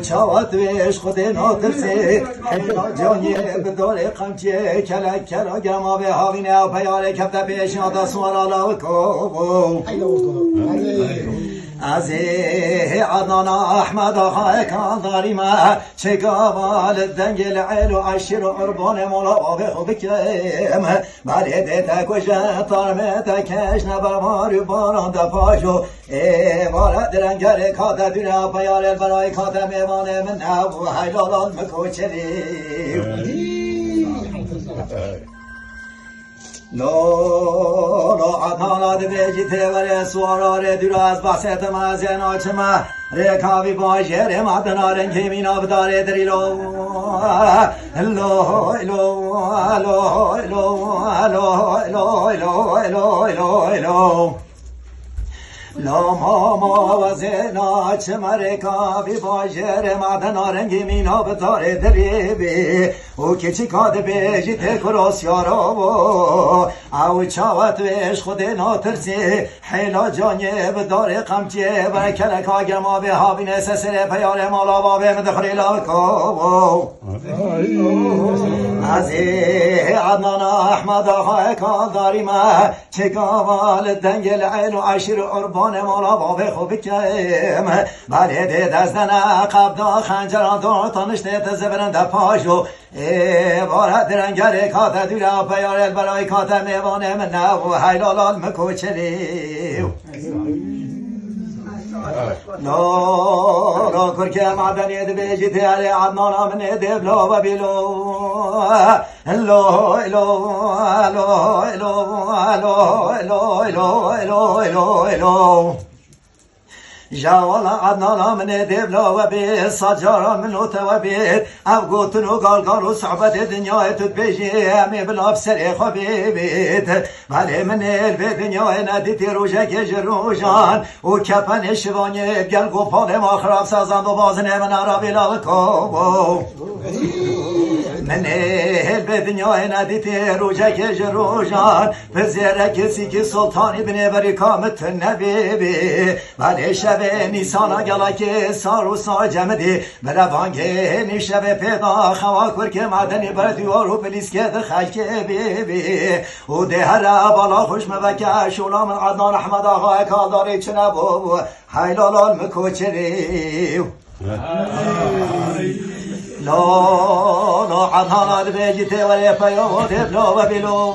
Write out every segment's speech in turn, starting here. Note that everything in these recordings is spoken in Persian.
چاوت ویش خود ناترسی حیلا جانی بدار قمچه کلک کلا گرما به هاوینه و پیاره کفت پیشنات سوارالا و کو عزیه عدنان احمد آخای کانداری ما چگاوال دنگل عیل و عشیر و عربان مولا بابه خوب کم بلی دیتا کجا تارمتا کش نبرماری باران دپاشو بارد رنگر کاتا دونه پیار برای کاتا میوانه من او حیلالان مکوچلی لو عطانا دبیجی تیوری سوارار دورو از بحثت مازین آچما ریکاوی باجر مدنا رنگی مینا بداره دری لو لو ماما و زینا چمره کابی باجر مدنا رنگی مینا بداره دری بی او کچی کاد بیجی تکروس یارو او چاوت ویش خود ناترسی حیلا جانیه بداره قمچیه و کلک آگر ما به هاوین سسر پیار مالا بابه مدخلی لاکو عزیه عدنان احمد آخای کالداری ما چگاوال دنگل عیل و عشیر و عربان مالا بابه خوب کم بلی دید از دنه قبدا خنجران دور تانشته تزبرنده پاشو بارد رنگر کاتا دولا پیار برای کاتا میوانه من نو حیلالان مکوچلی لا کرکه معدنی دبیجی تیاری عدنان آمنه دبلا و بیلو جوال عدنان من دبلا و بی سجارا منو توبید او گوتن و گالگال و صحبت دنیای تد بیجی امی بلا بسری خوبی بید ولی من الوی دنیای ندیتی روژه گج روژان و کپن شوانی گل گوپال ما خراب سازند و بازنه من عربی لالکو من الوی دنیای ندیتی روژه گج روژان پزیره کسی که سلطانی بنی بری کامت نبیبی ولی شب نیسانا گلا که سارو سا جمدی بروانگه نیشب پیدا خوا کر که مدنی بر دیوارو پلیس که دخل که بی و ده هر بالا خوش مبکه شولا من عدنان احمد آقای کالداری چنه بو حیلالال مکوچری لا عدنان دبیجی تیوری پیو دبلا و بیلو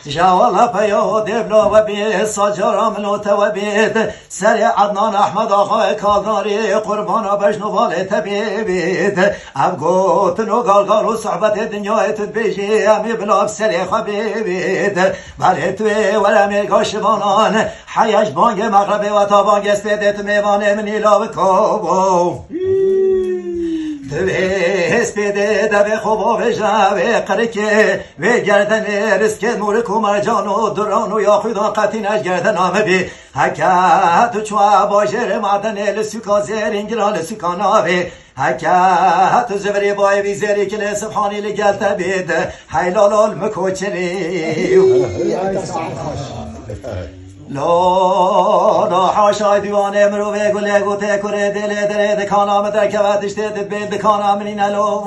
جوالا پیو دبلا و بی ساجارا منو توبید سر عدنان احمد آقای کالداری قربانا بجنوال تبیبید ام گوتن و گالگال و صحبت دنیای تد بیجی امی بلا بسری خوابیبید ولی توی ورمی گاشبانان حیش بانگ مغربی و تا بانگ اسپیدت میوانه منی لاوکو اسپیده دبه خوبا و جاوه قرکه و گردن رسک نور کمرجان و دران و یا خودان قطینش گردن آمه بی حکت چوا باجر معدن لسوکا زیر انگلان لسوکا ناوه حکت زبری بای بی زیری کل سبحانی لگلت بید حیلالال مکوچلی لا حاشای دیوانه مروه گله گوته کره دل دره دکانام در کودش دید بین دکانام نین الو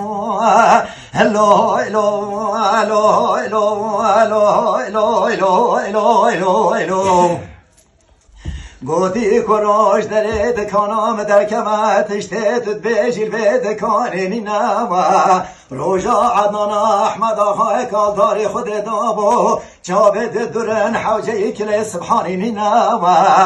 گوتی کراش دره دکانام در کمتش تید بیجیل به دکانی نینما روژا عدنان احمد آقای کالداری خود دابو جابد درن حوجه کل سبحانی نینما